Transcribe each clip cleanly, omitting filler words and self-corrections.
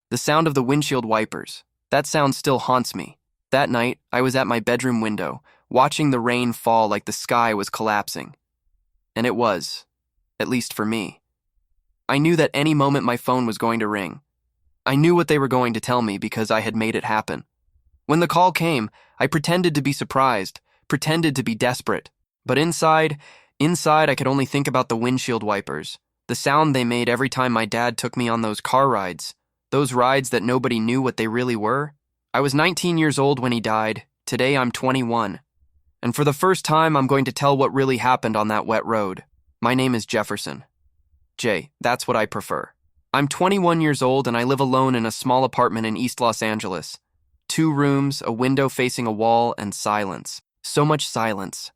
The sound of the windshield wipers. That sound still haunts me. That night, I was at my bedroom window, watching the rain fall like the sky was collapsing. And it was, at least for me. I knew that any moment my phone was going to ring. I knew what they were going to tell me because I had made it happen. When the call came, I pretended to be surprised, pretended to be desperate. But inside, I could only think about the windshield wipers, the sound they made every time my dad took me on those car rides, those rides that nobody knew what they really were. I was 19 years old when he died. Today I'm 21. And for the first time, I'm going to tell what really happened on that wet road. My name is Jefferson. Jay, that's what I prefer. I'm 21 years old and I live alone in a small apartment in East Los Angeles. 2 rooms, a window facing a wall, and silence. So much silence.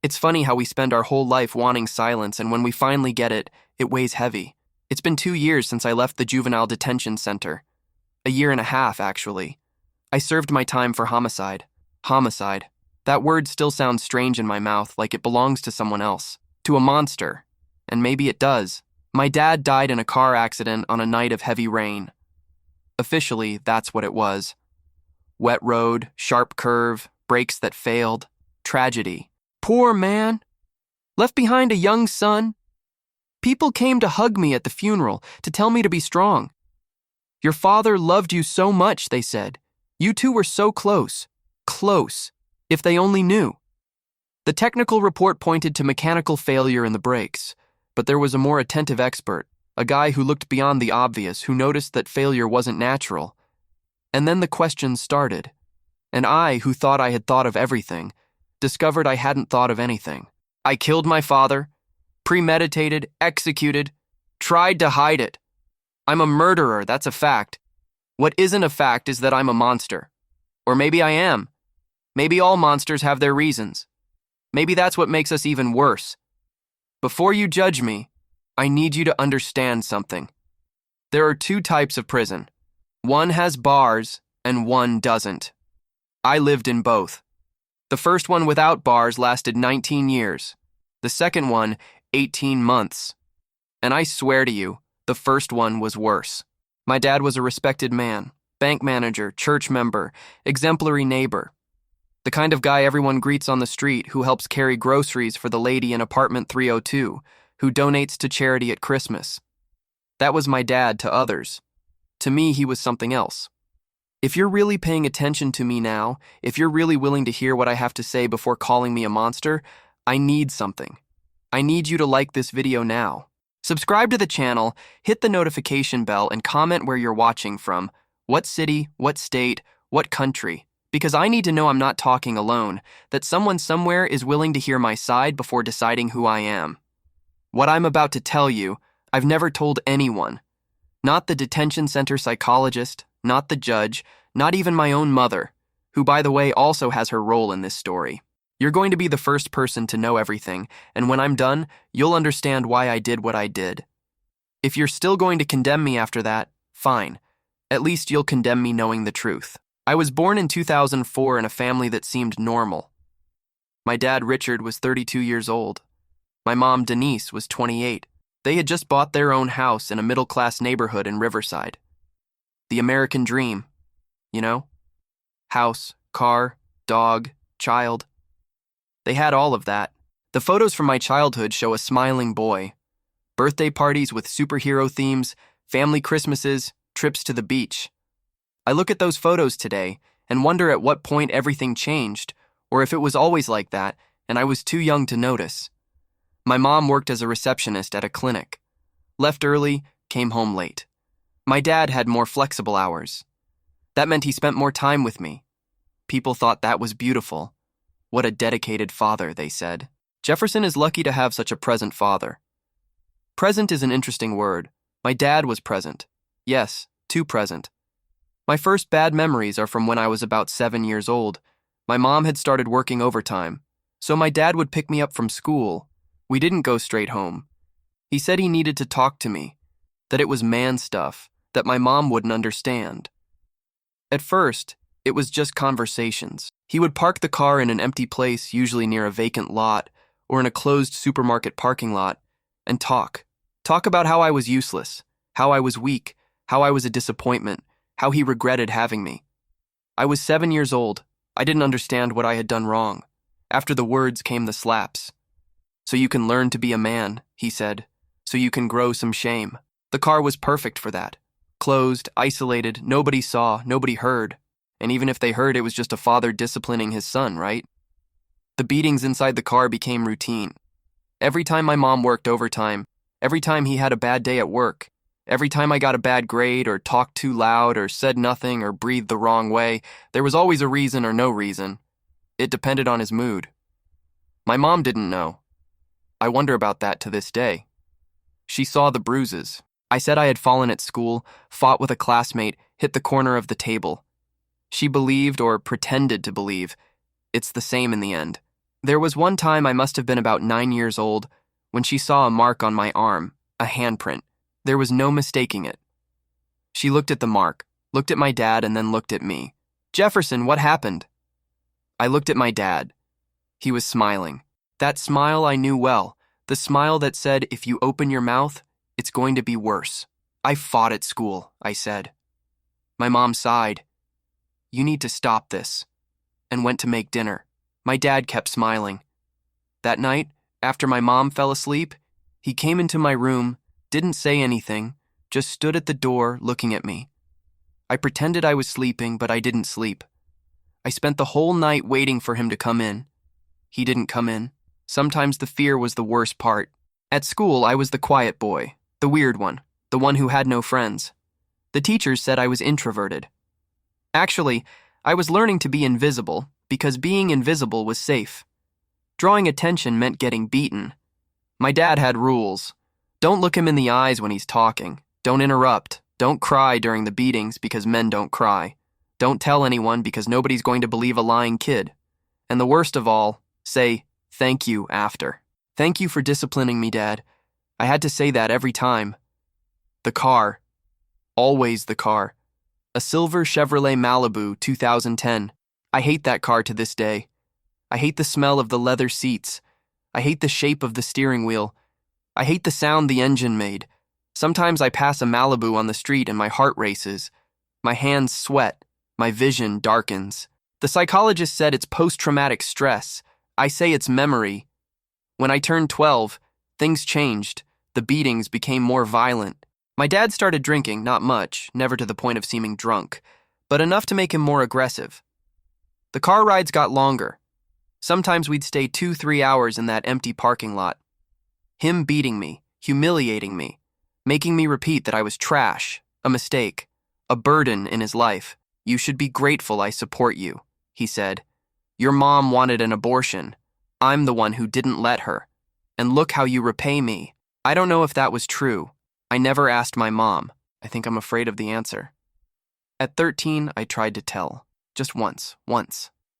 It's funny how we spend our whole life wanting silence, and when we finally get it, it weighs heavy. It's been 2 years since I left the juvenile detention center. 1.5 years, actually. I served my time for homicide. Homicide. That word still sounds strange in my mouth, like it belongs to someone else. To a monster. And maybe it does. My dad died in a car accident on a night of heavy rain. Officially, that's what it was. Wet road, sharp curve, brakes that failed. Tragedy. Poor man. Left behind a young son. People came to hug me at the funeral, to tell me to be strong. Your father loved you so much, they said. You two were so close. Close. If they only knew. The technical report pointed to mechanical failure in the brakes, but there was a more attentive expert, a guy who looked beyond the obvious, who noticed that failure wasn't natural. And then the questions started. And I, who thought I had thought of everything, discovered I hadn't thought of anything. I killed my father, premeditated, executed, tried to hide it. I'm a murderer, that's a fact. What isn't a fact is that I'm a monster. Or maybe I am. Maybe all monsters have their reasons. Maybe that's what makes us even worse. Before you judge me, I need you to understand something. There are 2 types of prison. One has bars and one doesn't. I lived in both. The first one without bars lasted 19 years. The second one, 18 months. And I swear to you, the first one was worse. My dad was a respected man, bank manager, church member, exemplary neighbor. The kind of guy everyone greets on the street, who helps carry groceries for the lady in apartment 302, who donates to charity at Christmas. That was my dad to others. To me, he was something else. If you're really paying attention to me now, if you're really willing to hear what I have to say before calling me a monster, I need something. I need you to like this video now. Subscribe to the channel, hit the notification bell, and comment where you're watching from. What city, what state, what country. Because I need to know I'm not talking alone, that someone somewhere is willing to hear my side before deciding who I am. What I'm about to tell you, I've never told anyone. Not the detention center psychologist, not the judge, not even my own mother, who, by the way, also has her role in this story. You're going to be the first person to know everything, and when I'm done, you'll understand why I did what I did. If you're still going to condemn me after that, fine. At least you'll condemn me knowing the truth. I was born in 2004 in a family that seemed normal. My dad, Richard, was 32 years old. My mom, Denise, was 28. They had just bought their own house in a middle-class neighborhood in Riverside. The American dream, you know? House, car, dog, child. They had all of that. The photos from my childhood show a smiling boy. Birthday parties with superhero themes, family Christmases, trips to the beach. I look at those photos today and wonder at what point everything changed, or if it was always like that and I was too young to notice. My mom worked as a receptionist at a clinic. Left early, came home late. My dad had more flexible hours. That meant he spent more time with me. People thought that was beautiful. What a dedicated father, they said. Jefferson is lucky to have such a present father. Present is an interesting word. My dad was present. Yes, too present. My first bad memories are from when I was about 7 years old. My mom had started working overtime, so my dad would pick me up from school. We didn't go straight home. He said he needed to talk to me, that it was man stuff, that my mom wouldn't understand. At first, it was just conversations. He would park the car in an empty place, usually near a vacant lot, or in a closed supermarket parking lot, and talk. Talk about how I was useless, how I was weak, how I was a disappointment, how he regretted having me. I was 7 years old. I didn't understand what I had done wrong. After the words came the slaps. "So you can learn to be a man," he said. "So you can grow some shame." The car was perfect for that. Closed, isolated, nobody saw, nobody heard. And even if they heard, it was just a father disciplining his son, right? The beatings inside the car became routine. Every time my mom worked overtime, every time he had a bad day at work, every time I got a bad grade or talked too loud or said nothing or breathed the wrong way, there was always a reason or no reason. It depended on his mood. My mom didn't know. I wonder about that to this day. She saw the bruises. I said I had fallen at school, fought with a classmate, hit the corner of the table. She believed, or pretended to believe, it's the same in the end. There was one time I must have been about 9 years old when she saw a mark on my arm, a handprint. There was no mistaking it. She looked at the mark, looked at my dad, and then looked at me. "Jefferson, what happened?" I looked at my dad. He was smiling. That smile I knew well, the smile that said, if you open your mouth, it's going to be worse. "I fought at school," I said. My mom sighed. "You need to stop this," and went to make dinner. My dad kept smiling. That night, after my mom fell asleep, he came into my room, didn't say anything, just stood at the door looking at me. I pretended I was sleeping, but I didn't sleep. I spent the whole night waiting for him to come in. He didn't come in. Sometimes the fear was the worst part. At school, I was the quiet boy, the weird one, the one who had no friends. The teachers said I was introverted. Actually, I was learning to be invisible because being invisible was safe. Drawing attention meant getting beaten. My dad had rules. Don't look him in the eyes when he's talking. Don't interrupt. Don't cry during the beatings because men don't cry. Don't tell anyone because nobody's going to believe a lying kid. And the worst of all, say thank you after. "Thank you for disciplining me, Dad." I had to say that every time. The car. Always the car. A silver Chevrolet Malibu 2010. I hate that car to this day. I hate the smell of the leather seats. I hate the shape of the steering wheel. I hate the sound the engine made. Sometimes I pass a Malibu on the street and my heart races. My hands sweat. My vision darkens. The psychologist said it's post-traumatic stress. I say it's memory. When I turned 12, things changed. The beatings became more violent. My dad started drinking, not much, never to the point of seeming drunk, but enough to make him more aggressive. The car rides got longer. Sometimes we'd stay 2-3 hours in that empty parking lot. Him beating me, humiliating me, making me repeat that I was trash, a mistake, a burden in his life. "You should be grateful I support you," he said. "Your mom wanted an abortion. I'm the one who didn't let her. And look how you repay me." I don't know if that was true. I never asked my mom. I think I'm afraid of the answer. At 13, I tried to tell. Just once.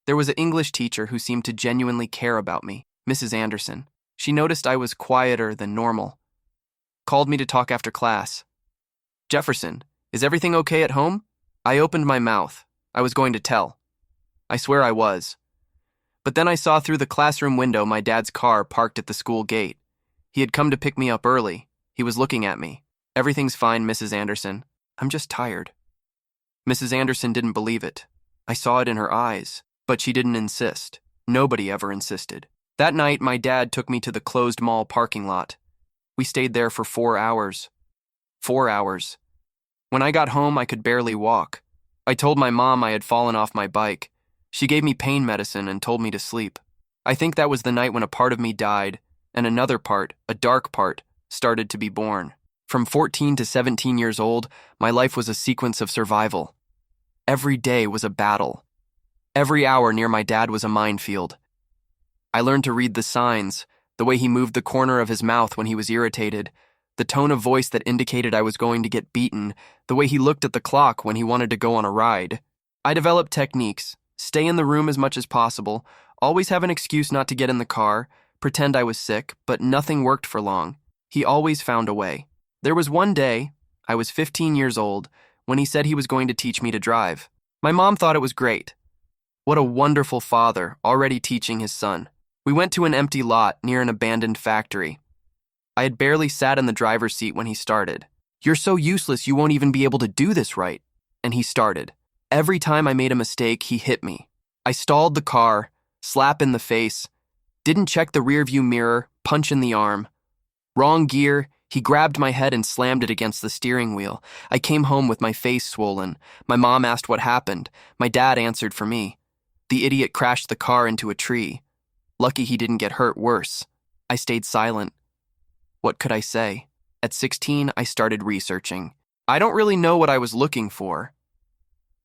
There was an English teacher who seemed to genuinely care about me, Mrs. Anderson. She noticed I was quieter than normal. Called me to talk after class. "Jefferson, is everything okay at home?" I opened my mouth. I was going to tell. I swear I was. But then I saw through the classroom window my dad's car parked at the school gate. He had come to pick me up early. He was looking at me. "Everything's fine, Mrs. Anderson. I'm just tired." Mrs. Anderson didn't believe it. I saw it in her eyes, but she didn't insist. Nobody ever insisted. That night, my dad took me to the closed mall parking lot. We stayed there for 4 hours. 4 hours. When I got home, I could barely walk. I told my mom I had fallen off my bike. She gave me pain medicine and told me to sleep. I think that was the night when a part of me died, and another part, a dark part, started to be born. From 14 to 17 years old, my life was a sequence of survival. Every day was a battle. Every hour near my dad was a minefield. I learned to read the signs, the way he moved the corner of his mouth when he was irritated, the tone of voice that indicated I was going to get beaten, the way he looked at the clock when he wanted to go on a ride. I developed techniques: stay in the room as much as possible, always have an excuse not to get in the car, pretend I was sick, but nothing worked for long. He always found a way. There was one day, I was 15 years old, when he said he was going to teach me to drive. My mom thought it was great. What a wonderful father, already teaching his son. We went to an empty lot near an abandoned factory. I had barely sat in the driver's seat when he started. "You're so useless you won't even be able to do this right." and he started. Every time I made a mistake, he hit me. I stalled the car, slap in the face, didn't check the rearview mirror, punch in the arm. Wrong gear, he grabbed my head and slammed it against the steering wheel. I came home with my face swollen. My mom asked what happened. My dad answered for me. The idiot crashed the car into a tree. Lucky he didn't get hurt worse. I stayed silent. What could I say? At 16, I started researching. I don't really know what I was looking for.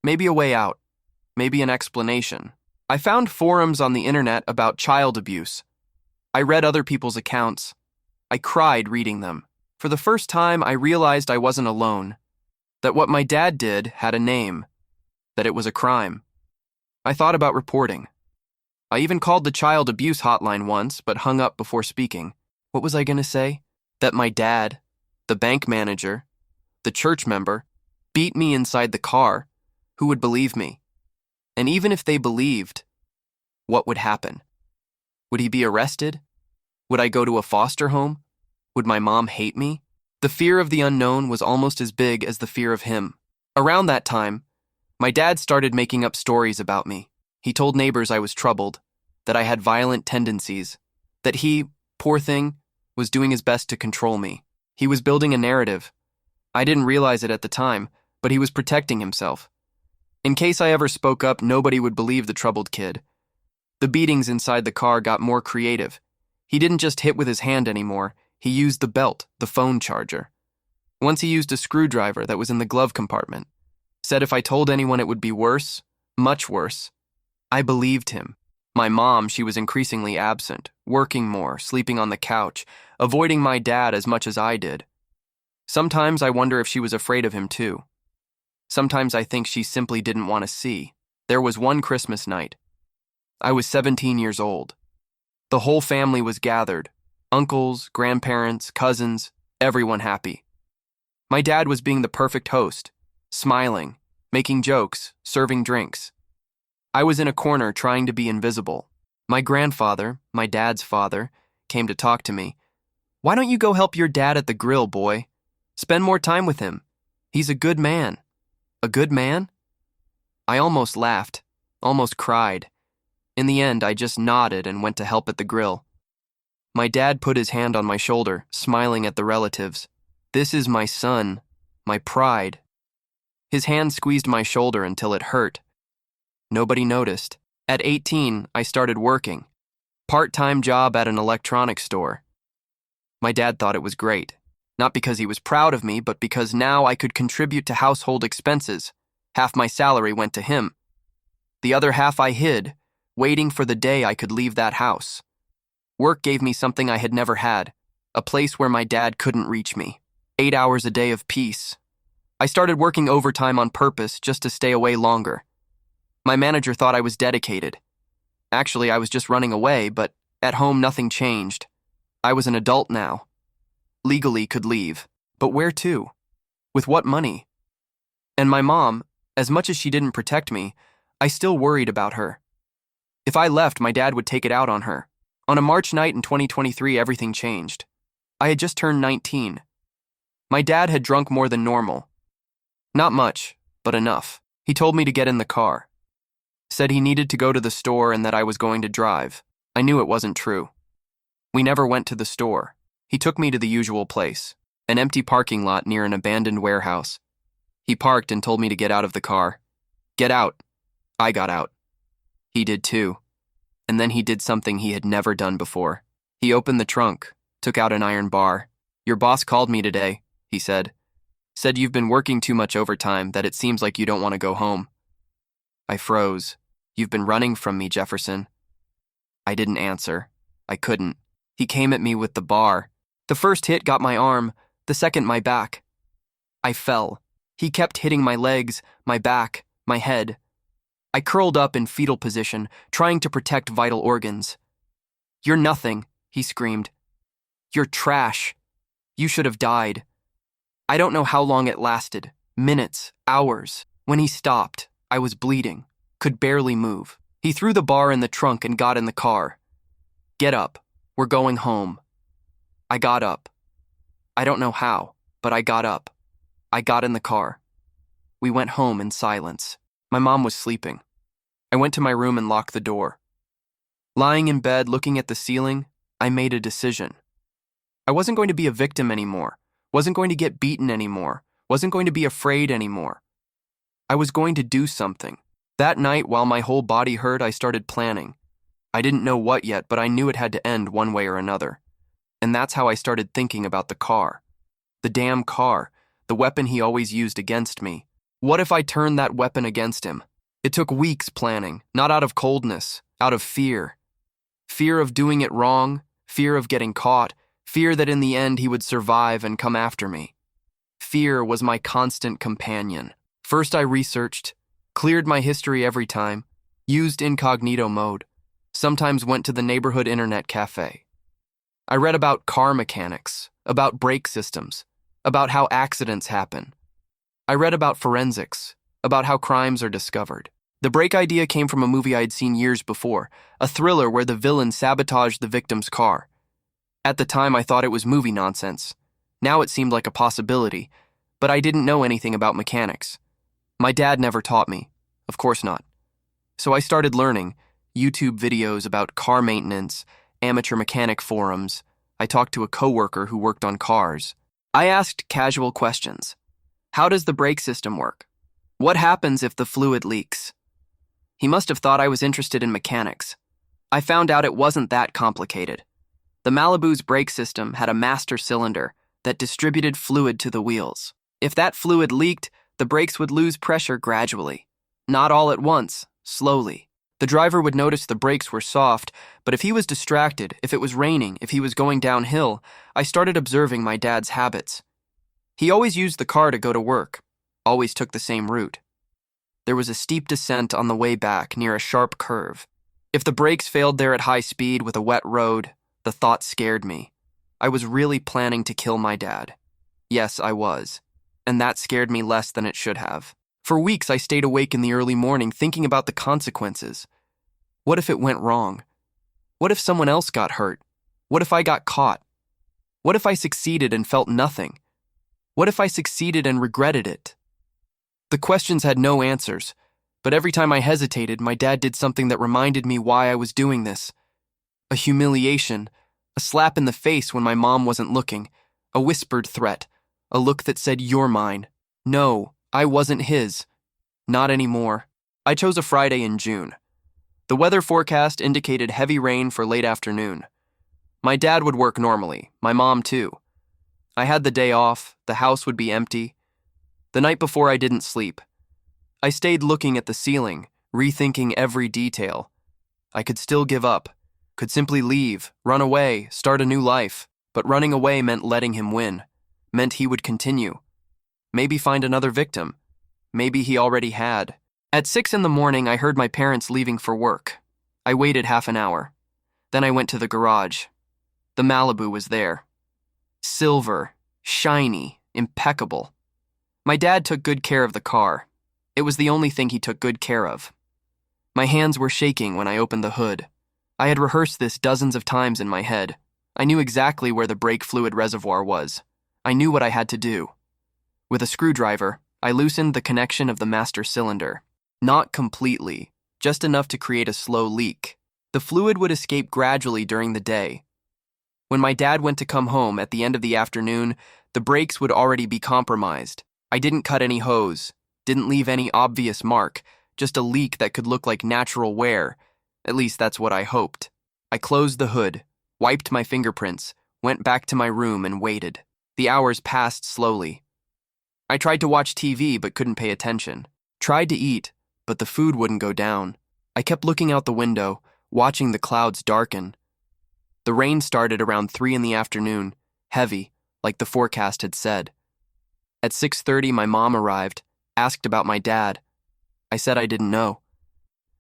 Maybe a way out. Maybe an explanation. I found forums on the internet about child abuse. I read other people's accounts. I cried reading them. For the first time, I realized I wasn't alone. That what my dad did had a name. That it was a crime. I thought about reporting. I even called the child abuse hotline once, but hung up before speaking. What was I going to say? That my dad, the bank manager, the church member, beat me inside the car. Who would believe me? And even if they believed, what would happen? Would he be arrested? Would I go to a foster home? Would my mom hate me? The fear of the unknown was almost as big as the fear of him. Around that time, my dad started making up stories about me. He told neighbors I was troubled, that I had violent tendencies, that he, poor thing, was doing his best to control me. He was building a narrative. I didn't realize it at the time, but he was protecting himself. In case I ever spoke up, nobody would believe the troubled kid. The beatings inside the car got more creative. He didn't just hit with his hand anymore. He used the belt, the phone charger. Once he used a screwdriver that was in the glove compartment. Said if I told anyone it would be worse, much worse. I believed him. My mom, she was increasingly absent, working more, sleeping on the couch, avoiding my dad as much as I did. Sometimes I wonder if she was afraid of him too. Sometimes I think she simply didn't want to see. There was one Christmas night. I was 17 years old. The whole family was gathered. Uncles, grandparents, cousins, everyone happy. My dad was being the perfect host, smiling, making jokes, serving drinks. I was in a corner trying to be invisible. My grandfather, my dad's father, came to talk to me. Why don't you go help your dad at the grill, boy? Spend more time with him. He's a good man. A good man? I almost laughed, almost cried. In the end, I just nodded and went to help at the grill. My dad put his hand on my shoulder, smiling at the relatives. This is my son, my pride. His hand squeezed my shoulder until it hurt. Nobody noticed. At 18, I started working. Part-time job at an electronics store. My dad thought it was great. Not because he was proud of me, but because now I could contribute to household expenses. Half my salary went to him. The other half I hid, waiting for the day I could leave that house. Work gave me something I had never had, a place where my dad couldn't reach me. 8 hours a day of peace. I started working overtime on purpose just to stay away longer. My manager thought I was dedicated. Actually, I was just running away, but at home nothing changed. I was an adult now. Legally could leave. But where to? With what money? And my mom, as much as she didn't protect me, I still worried about her. If I left, my dad would take it out on her. On a March night in 2023, everything changed. I had just turned 19. My dad had drunk more than normal. Not much, but enough. He told me to get in the car. Said he needed to go to the store and that I was going to drive. I knew it wasn't true. We never went to the store. He took me to the usual place, an empty parking lot near an abandoned warehouse. He parked and told me to get out of the car. Get out. I got out. He did too. And then he did something he had never done before. He opened the trunk, took out an iron bar. Your boss called me today, he said. Said you've been working too much overtime, that it seems like you don't want to go home. I froze. You've been running from me, Jefferson. I didn't answer. I couldn't. He came at me with the bar. The first hit got my arm, the second my back. I fell. He kept hitting my legs, my back, my head. I curled up in fetal position, trying to protect vital organs. You're nothing, he screamed. You're trash. You should have died. I don't know how long it lasted, minutes, hours. When he stopped, I was bleeding, could barely move. He threw the bar in the trunk and got in the car. Get up. We're going home. I got up. I don't know how, but I got up. I got in the car. We went home in silence. My mom was sleeping. I went to my room and locked the door. Lying in bed, looking at the ceiling, I made a decision. I wasn't going to be a victim anymore, wasn't going to get beaten anymore, wasn't going to be afraid anymore. I was going to do something. That night, while my whole body hurt, I started planning. I didn't know what yet, but I knew it had to end one way or another. And that's how I started thinking about the car. The damn car, the weapon he always used against me. What if I turned that weapon against him? It took weeks planning, not out of coldness, out of fear. Fear of doing it wrong, fear of getting caught, fear that in the end he would survive and come after me. Fear was my constant companion. First I researched, cleared my history every time, used incognito mode, sometimes went to the neighborhood internet cafe. I read about car mechanics, about brake systems, about how accidents happen. I read about forensics, about how crimes are discovered. The brake idea came from a movie I'd seen years before, a thriller where the villain sabotaged the victim's car. At the time, I thought it was movie nonsense. Now it seemed like a possibility, but I didn't know anything about mechanics. My dad never taught me. Of course not. So I started learning YouTube videos about car maintenance, amateur mechanic forums. I talked to a coworker who worked on cars. I asked casual questions. How does the brake system work? What happens if the fluid leaks? He must have thought I was interested in mechanics. I found out it wasn't that complicated. The Malibu's brake system had a master cylinder that distributed fluid to the wheels. If that fluid leaked, the brakes would lose pressure gradually. Not all at once, slowly. The driver would notice the brakes were soft, but if he was distracted, if it was raining, if he was going downhill, I started observing my dad's habits. He always used the car to go to work, always took the same route. There was a steep descent on the way back near a sharp curve. If the brakes failed there at high speed with a wet road, the thought scared me. I was really planning to kill my dad. Yes, I was. And that scared me less than it should have. For weeks, I stayed awake in the early morning thinking about the consequences. What if it went wrong? What if someone else got hurt? What if I got caught? What if I succeeded and felt nothing? What if I succeeded and regretted it? The questions had no answers, but every time I hesitated, my dad did something that reminded me why I was doing this. A humiliation, a slap in the face when my mom wasn't looking, a whispered threat, a look that said, "You're mine." No, I wasn't his. Not anymore. I chose a Friday in June. The weather forecast indicated heavy rain for late afternoon. My dad would work normally, my mom too. I had the day off, the house would be empty. The night before I didn't sleep. I stayed looking at the ceiling, rethinking every detail. I could still give up, could simply leave, run away, start a new life. But running away meant letting him win, meant he would continue. Maybe find another victim. Maybe he already had. At 6 in the morning, I heard my parents leaving for work. I waited half an hour. Then I went to the garage. The Malibu was there. Silver, shiny, impeccable. My dad took good care of the car. It was the only thing he took good care of. My hands were shaking when I opened the hood. I had rehearsed this dozens of times in my head. I knew exactly where the brake fluid reservoir was. I knew what I had to do. With a screwdriver, I loosened the connection of the master cylinder. Not completely, just enough to create a slow leak. The fluid would escape gradually during the day. When my dad went to come home at the end of the afternoon, the brakes would already be compromised. I didn't cut any hose, didn't leave any obvious mark, just a leak that could look like natural wear. At least that's what I hoped. I closed the hood, wiped my fingerprints, went back to my room and waited. The hours passed slowly. I tried to watch TV but couldn't pay attention. Tried to eat, but the food wouldn't go down. I kept looking out the window, watching the clouds darken. The rain started around 3 in the afternoon, heavy, like the forecast had said. At 6:30, my mom arrived, asked about my dad. I said I didn't know.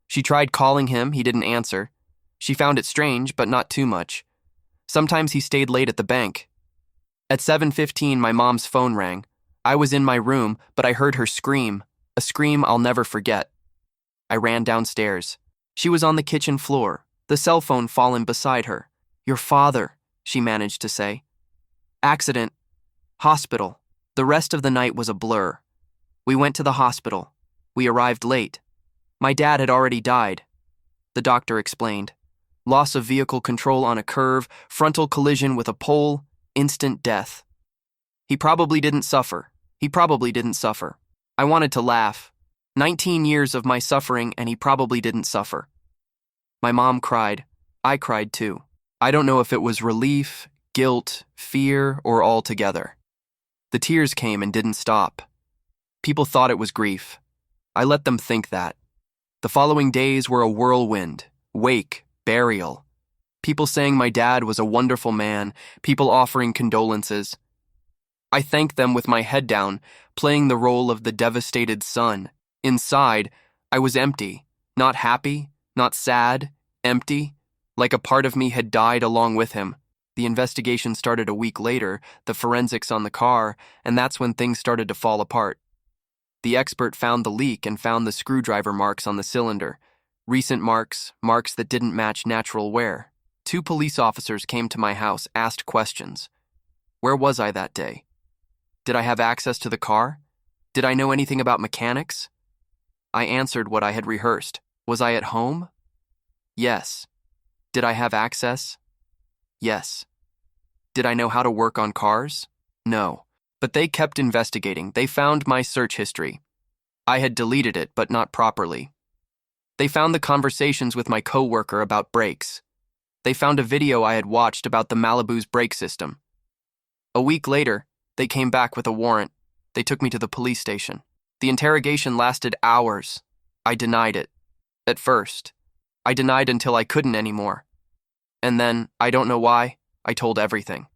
She tried calling him, he didn't answer. She found it strange, but not too much. Sometimes he stayed late at the bank. At 7:15, my mom's phone rang. I was in my room, but I heard her scream, a scream I'll never forget. I ran downstairs. She was on the kitchen floor, the cell phone fallen beside her. "Your father," she managed to say. Accident. Hospital. The rest of the night was a blur. We went to the hospital. We arrived late. My dad had already died. The doctor explained. Loss of vehicle control on a curve, frontal collision with a pole, instant death. He probably didn't suffer. I wanted to laugh. 19 years of my suffering, and he probably didn't suffer. My mom cried. I cried too. I don't know if it was relief, guilt, fear, or all together. The tears came and didn't stop. People thought it was grief. I let them think that. The following days were a whirlwind, wake, burial. People saying my dad was a wonderful man, people offering condolences. I thanked them with my head down, playing the role of the devastated son. Inside, I was empty, not happy, not sad, empty, like a part of me had died along with him. The investigation started a week later, the forensics on the car, and that's when things started to fall apart. The expert found the leak and found the screwdriver marks on the cylinder. Recent marks that didn't match natural wear. 2 police officers came to my house, asked questions. Where was I that day? Did I have access to the car? Did I know anything about mechanics? I answered what I had rehearsed. Was I at home? Yes. Did I have access? Yes. Did I know how to work on cars? No. But they kept investigating. They found my search history. I had deleted it, but not properly. They found the conversations with my coworker about brakes. They found a video I had watched about the Malibu's brake system. A week later, they came back with a warrant. They took me to the police station. The interrogation lasted hours. I denied it. At first. I denied until I couldn't anymore. And then, I don't know why, I told everything.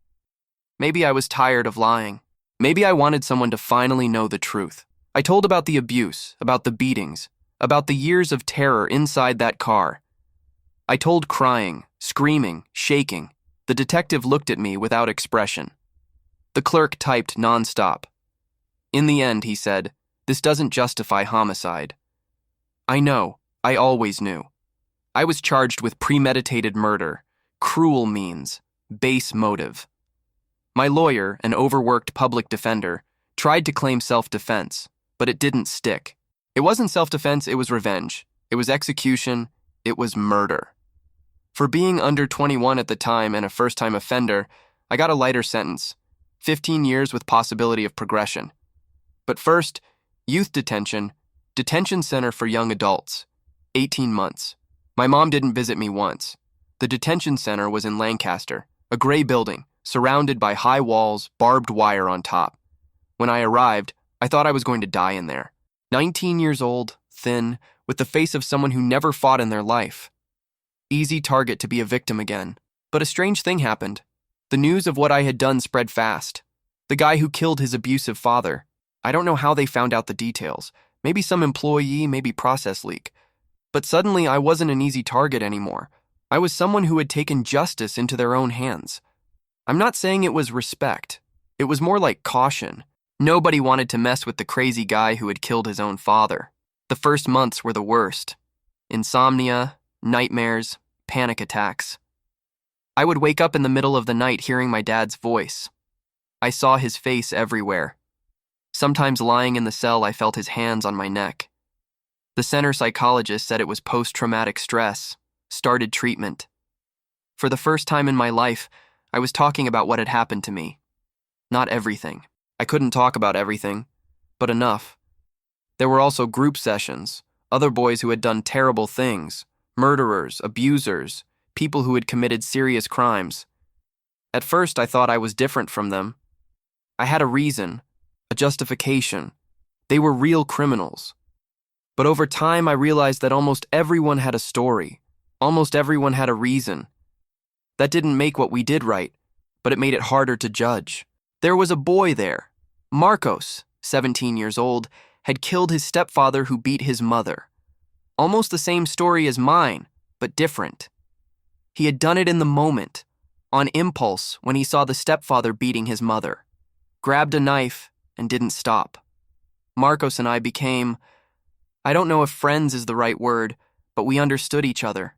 Maybe I was tired of lying. Maybe I wanted someone to finally know the truth. I told about the abuse, about the beatings, about the years of terror inside that car. I told crying, screaming, shaking. The detective looked at me without expression. The clerk typed nonstop. In the end, he said, "This doesn't justify homicide." I know, I always knew. I was charged with premeditated murder, cruel means, base motive. My lawyer, an overworked public defender, tried to claim self-defense, but it didn't stick. It wasn't self-defense, it was revenge. It was execution, it was murder. For being under 21 at the time and a first-time offender, I got a lighter sentence, 15 years with possibility of progression. But first, youth detention center for young adults, 18 months. My mom didn't visit me once. The detention center was in Lancaster, a gray building, surrounded by high walls, barbed wire on top. When I arrived, I thought I was going to die in there. 19 years old, thin, with the face of someone who never fought in their life. Easy target to be a victim again. But a strange thing happened. The news of what I had done spread fast. The guy who killed his abusive father. I don't know how they found out the details. Maybe some employee, maybe process leak. But suddenly I wasn't an easy target anymore. I was someone who had taken justice into their own hands. I'm not saying it was respect. It was more like caution. Nobody wanted to mess with the crazy guy who had killed his own father. The first months were the worst. Insomnia, nightmares, panic attacks. I would wake up in the middle of the night hearing my dad's voice. I saw his face everywhere. Sometimes lying in the cell, I felt his hands on my neck. The center psychologist said it was post-traumatic stress, started treatment. For the first time in my life, I was talking about what had happened to me. Not everything. I couldn't talk about everything, but enough. There were also group sessions, other boys who had done terrible things, murderers, abusers, people who had committed serious crimes. At first, I thought I was different from them. I had a reason, a justification. They were real criminals. But over time, I realized that almost everyone had a story. Almost everyone had a reason. That didn't make what we did right, but it made it harder to judge. There was a boy there. Marcos, 17 years old, had killed his stepfather who beat his mother. Almost the same story as mine, but different. He had done it in the moment, on impulse when he saw the stepfather beating his mother. Grabbed a knife and didn't stop. Marcos and I became, I don't know if friends is the right word, but we understood each other.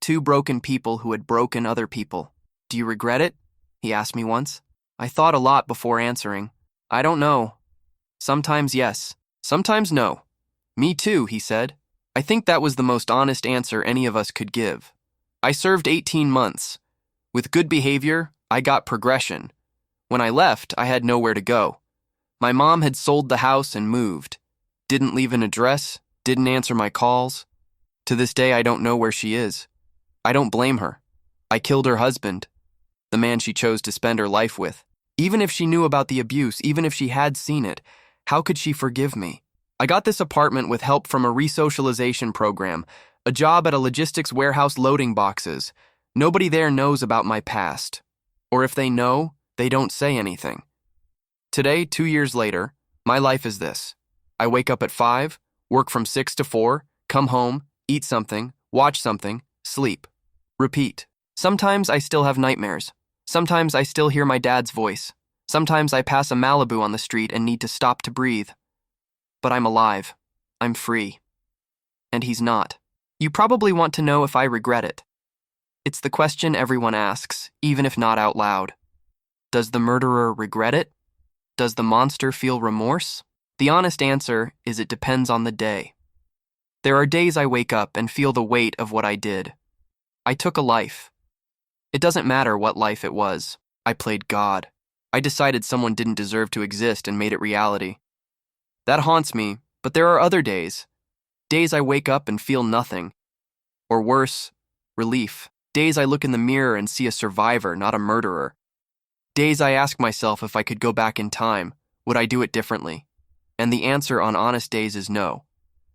2 broken people who had broken other people. Do you regret it? He asked me once. I thought a lot before answering. I don't know. Sometimes yes. Sometimes no. Me too, he said. I think that was the most honest answer any of us could give. I served 18 months. With good behavior, I got progression. When I left, I had nowhere to go. My mom had sold the house and moved. Didn't leave an address, didn't answer my calls. To this day, I don't know where she is. I don't blame her. I killed her husband, the man she chose to spend her life with. Even if she knew about the abuse, even if she had seen it, how could she forgive me? I got this apartment with help from a resocialization program, a job at a logistics warehouse loading boxes. Nobody there knows about my past. Or if they know, they don't say anything. Today, 2 years later, my life is this. I wake up at 5, work from 6 to 4, come home, eat something, watch something, sleep. Repeat. Sometimes I still have nightmares. Sometimes I still hear my dad's voice. Sometimes I pass a Malibu on the street and need to stop to breathe. But I'm alive. I'm free. And he's not. You probably want to know if I regret it. It's the question everyone asks, even if not out loud. Does the murderer regret it? Does the monster feel remorse? The honest answer is it depends on the day. There are days I wake up and feel the weight of what I did. I took a life. It doesn't matter what life it was. I played God. I decided someone didn't deserve to exist and made it reality. That haunts me, but there are other days. Days I wake up and feel nothing. Or worse, relief. Days I look in the mirror and see a survivor, not a murderer. Days I ask myself if I could go back in time, would I do it differently? And the answer on honest days is no.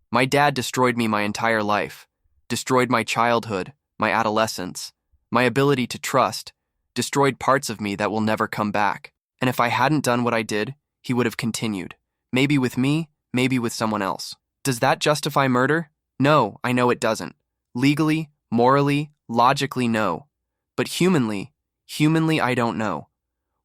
My dad destroyed me my entire life, destroyed my childhood, my adolescence, my ability to trust, destroyed parts of me that will never come back. And if I hadn't done what I did, he would have continued. Maybe with me, maybe with someone else. Does that justify murder? No, I know it doesn't. Legally, morally, logically, no. But humanly, I don't know.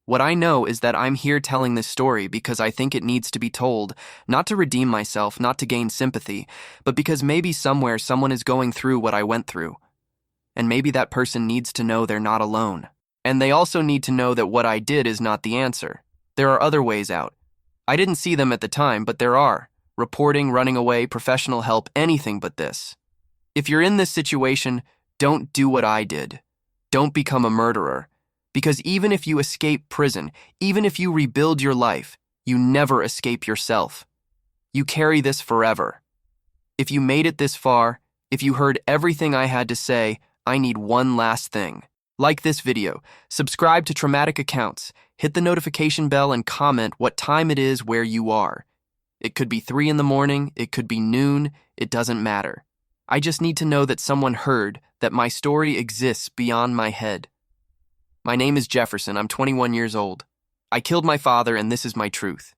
What I know is that I'm here telling this story because I think it needs to be told, not to redeem myself, not to gain sympathy, but because maybe somewhere someone is going through what I went through. And maybe that person needs to know they're not alone. And they also need to know that what I did is not the answer. There are other ways out. I didn't see them at the time, but there are. Reporting, running away, professional help, anything but this. If you're in this situation, don't do what I did. Don't become a murderer. Because even if you escape prison, even if you rebuild your life, you never escape yourself. You carry this forever. If you made it this far, if you heard everything I had to say, I need one last thing. Like this video, subscribe to Traumatic Accounts, hit the notification bell and comment what time it is where you are. It could be 3 in the morning, it could be noon, it doesn't matter. I just need to know that someone heard, that my story exists beyond my head. My name is Jefferson, I'm 21 years old. I killed my father and this is my truth.